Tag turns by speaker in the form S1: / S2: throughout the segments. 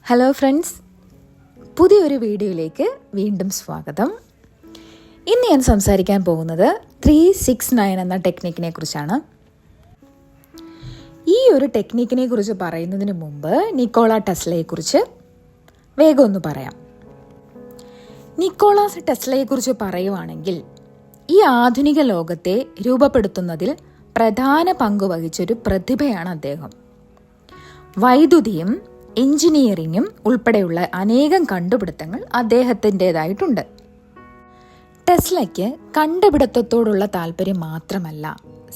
S1: Hello friends, പുതിയൊരു വീഡിയോയിലേക്ക് വീണ്ടും സ്വാഗതം. ഇന്ന് ഞാൻ സംസാരിക്കാൻ പോകുന്നത് 369 എന്ന ടെക്നിക്കിനെ കുറിച്ചാണ്. ഈ ഒരു ടെക്നിക്കിനെ കുറിച്ച് പറയുന്നതിന് മുമ്പ് നിക്കോള ടെസ്ലയെക്കുറിച്ച് വേഗം ഒന്ന് പറയാം. നിക്കോളാസ് ടെസ്ലയെക്കുറിച്ച് പറയുവാണെങ്കിൽ ഈ ആധുനിക ലോകത്തെ രൂപപ്പെടുത്തുന്നതിൽ പ്രധാന പങ്ക് വഹിച്ചൊരു പ്രതിഭയാണ് അദ്ദേഹം. വൈദ്യുതിയും എഞ്ചിനീയറിങ്ങും ഉൾപ്പെടെയുള്ള അനേകം കണ്ടുപിടുത്തങ്ങൾ അദ്ദേഹത്തിൻ്റെതായിട്ടുണ്ട്. ടെസ്ലയ്ക്ക് കണ്ടുപിടുത്തത്തോടുള്ള താല്പര്യം മാത്രമല്ല,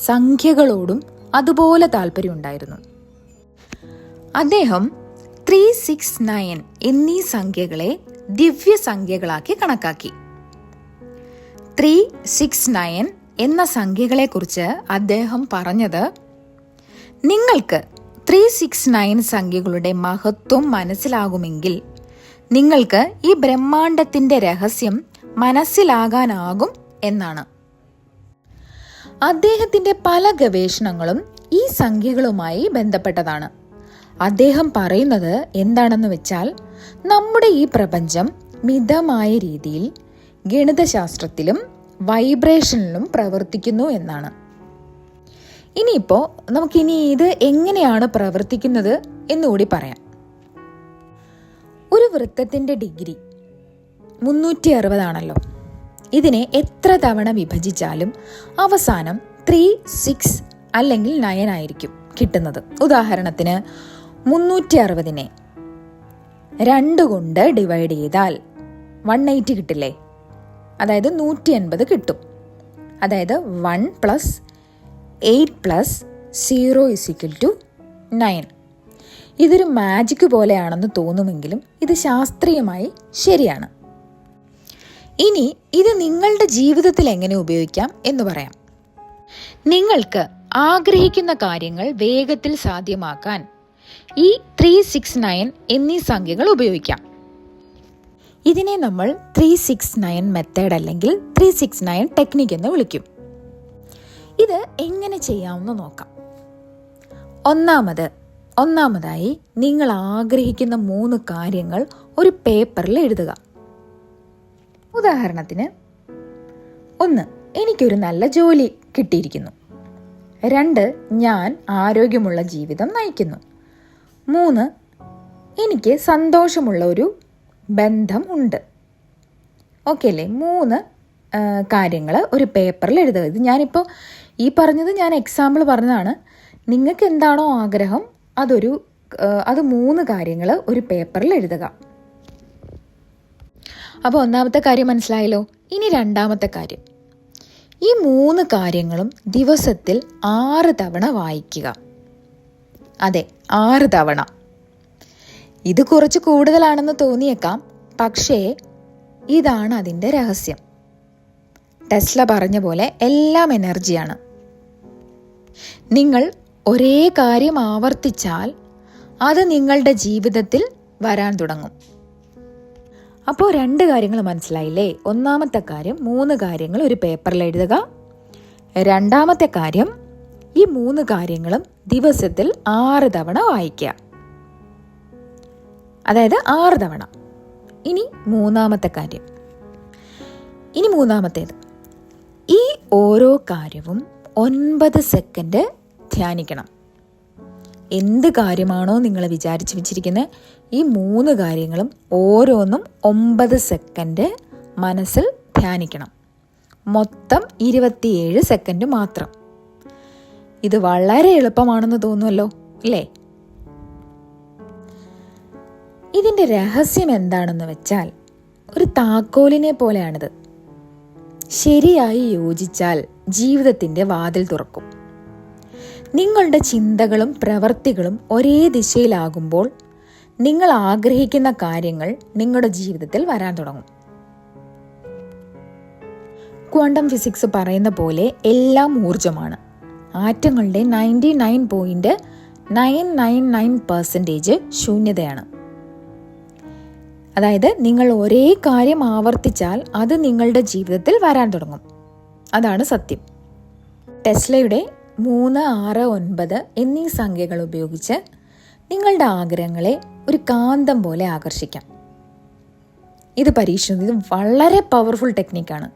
S1: സംഖ്യകളോടും അതുപോലെ താല്പര്യം ഉണ്ടായിരുന്നു. അദ്ദേഹം 369 എന്നീ സംഖ്യകളെ ദിവ്യസംഖ്യകളാക്കി കണക്കാക്കി. 369 എന്ന സംഖ്യകളെക്കുറിച്ച് അദ്ദേഹം പറഞ്ഞത്, നിങ്ങൾക്ക് 369 സംഖ്യകളുടെ മഹത്വം മനസ്സിലാകുമെങ്കിൽ നിങ്ങൾക്ക് ഈ ബ്രഹ്മാണ്ടത്തിന്റെ രഹസ്യം മനസ്സിലാകാനാകും എന്നാണ്. അദ്ദേഹത്തിന്റെ പല ഗവേഷണങ്ങളും ഈ സംഖ്യകളുമായി ബന്ധപ്പെട്ടതാണ്. അദ്ദേഹം പറയുന്നത് എന്താണെന്ന് വെച്ചാൽ, നമ്മുടെ ഈ പ്രപഞ്ചം മിതമായ രീതിയിൽ ഗണിതശാസ്ത്രത്തിലും വൈബ്രേഷനിലും പ്രവർത്തിക്കുന്നു എന്നാണ്. ഇനിയിപ്പോൾ നമുക്കിനി ഇത് എങ്ങനെയാണ് പ്രവർത്തിക്കുന്നത് എന്നുകൂടി പറയാം. ഒരു വൃത്തത്തിന്റെ ഡിഗ്രി 360 ആണല്ലോ. ഇതിനെ എത്ര തവണ വിഭജിച്ചാലും അവസാനം 3, 6 അല്ലെങ്കിൽ 9 ആയിരിക്കും കിട്ടുന്നത്. ഉദാഹരണത്തിന് 360നെ 2 കൊണ്ട് ഡിവൈഡ് ചെയ്താൽ 180 കിട്ടില്ലേ? അതായത് 180 കിട്ടും. അതായത് 1 + 8 + 0 = 9. ഇതൊരു മാജിക് പോലെയാണെന്ന് തോന്നുമെങ്കിലും ഇത് ശാസ്ത്രീയമായി ശരിയാണ്. ഇനി ഇത് നിങ്ങളുടെ ജീവിതത്തിൽ എങ്ങനെ ഉപയോഗിക്കാം എന്ന് പറയാം. നിങ്ങൾക്ക് ആഗ്രഹിക്കുന്ന കാര്യങ്ങൾ വേഗത്തിൽ സാധ്യമാക്കാൻ ഈ 369 എന്നീ സംഖ്യകൾ ഉപയോഗിക്കാം. ഇതിനെ നമ്മൾ 369 മെത്തേഡ് അല്ലെങ്കിൽ 369 ടെക്നിക് എന്ന് വിളിക്കും. ഇത് എങ്ങനെ ചെയ്യാമെന്ന് നോക്കാം. ഒന്നാമതായി നിങ്ങൾ ആഗ്രഹിക്കുന്ന 3 കാര്യങ്ങൾ ഒരു പേപ്പറിൽ എഴുതുക. ഉദാഹരണത്തിന്, 1, എനിക്കൊരു നല്ല ജോലി കിട്ടിയിരിക്കുന്നു. 2, ഞാൻ ആരോഗ്യമുള്ള ജീവിതം നയിക്കുന്നു. 3, എനിക്ക് സന്തോഷമുള്ള ഒരു ബന്ധം ഉണ്ട്. ഓക്കെ അല്ലേ? 3 കാര്യങ്ങൾ ഒരു പേപ്പറിൽ എഴുതുക. ഇത് ഞാനിപ്പോൾ ഈ പറഞ്ഞത് ഞാൻ എക്സാമ്പിൾ പറഞ്ഞതാണ്. നിങ്ങൾക്ക് എന്താണോ ആഗ്രഹം അത് 3 കാര്യങ്ങൾ ഒരു പേപ്പറിൽ എഴുതുക. അപ്പോൾ ഒന്നാമത്തെ കാര്യം മനസ്സിലായല്ലോ. ഇനി രണ്ടാമത്തെ കാര്യം, ഈ 3 കാര്യങ്ങളും ദിവസത്തിൽ 6 തവണ വായിക്കുക. അതെ, 6 തവണ. ഇത് കുറച്ച് കൂടുതലാണെന്ന് തോന്നിയേക്കാം, പക്ഷേ ഇതാണ് അതിൻ്റെ രഹസ്യം. ടെസ്ല പറഞ്ഞ പോലെ എല്ലാം എനർജിയാണ്. നിങ്ങൾ ഒരേ കാര്യം ആവർത്തിച്ചാൽ അത് നിങ്ങളുടെ ജീവിതത്തിൽ വരാൻ തുടങ്ങും. അപ്പോൾ 2 കാര്യങ്ങൾ മനസ്സിലായില്ലേ? ഒന്നാമത്തെ കാര്യം, 3 കാര്യങ്ങൾ ഒരു പേപ്പറിൽ എഴുതുക. രണ്ടാമത്തെ കാര്യം, ഈ 3 കാര്യങ്ങളും ദിവസത്തിൽ 6 തവണ വായിക്കുക. അതായത് 6 തവണ. ഇനി മൂന്നാമത്തേത്, ഈ ഓരോ കാര്യവും 9 സെക്കൻഡ് ധ്യാനിക്കണം. എന്ത് കാര്യമാണോ നിങ്ങൾ വിചാരിച്ച് വെച്ചിരിക്കുന്നത്, ഈ 3 കാര്യങ്ങളും ഓരോന്നും 9 സെക്കൻഡ് മനസ്സിൽ ധ്യാനിക്കണം. മൊത്തം 27 സെക്കൻഡ് മാത്രം. ഇത് വളരെ എളുപ്പമാണെന്ന് തോന്നുമല്ലോ, ഇല്ലേ? ഇതിൻ്റെ രഹസ്യം എന്താണെന്ന് വെച്ചാൽ, ഒരു താക്കോലിനെ പോലെയാണിത്. ശരിയായി യോജിച്ചാൽ ജീവിതത്തിൻ്റെ വാതിൽ തുറക്കും. നിങ്ങളുടെ ചിന്തകളും പ്രവൃത്തികളും ഒരേ ദിശയിലാകുമ്പോൾ നിങ്ങൾ ആഗ്രഹിക്കുന്ന കാര്യങ്ങൾ നിങ്ങളുടെ ജീവിതത്തിൽ വരാൻ തുടങ്ങും. ക്വാണ്ടം ഫിസിക്സ് പറയുന്ന പോലെ എല്ലാം ഊർജമാണ്. ആറ്റങ്ങളുടെ 99.999% ശൂന്യതയാണ്. അതായത് നിങ്ങൾ ഒരേ കാര്യം ആവർത്തിച്ചാൽ അത് നിങ്ങളുടെ ജീവിതത്തിൽ വരാൻ തുടങ്ങും. അതാണ് സത്യം. ടെസ്ലയുടെ 3, 6, 9 എന്നീ സംഖ്യകൾ ഉപയോഗിച്ച് നിങ്ങളുടെ ആഗ്രഹങ്ങളെ ഒരു കാന്തം പോലെ ആകർഷിക്കാം. ഇത് പരീക്ഷിക്കുന്നത് വളരെ പവർഫുൾ ടെക്നിക്കാണ്.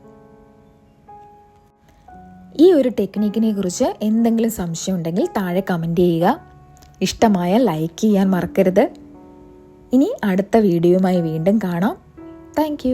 S1: ഈ ഒരു ടെക്നിക്കിനെ കുറിച്ച് എന്തെങ്കിലും സംശയം ഉണ്ടെങ്കിൽ താഴെ കമൻറ്റ് ചെയ്യുക. ഇഷ്ടമായാൽ ലൈക്ക് ചെയ്യാൻ മറക്കരുത്. ഇനി അടുത്ത വീഡിയോയുമായി വീണ്ടും കാണാം. താങ്ക്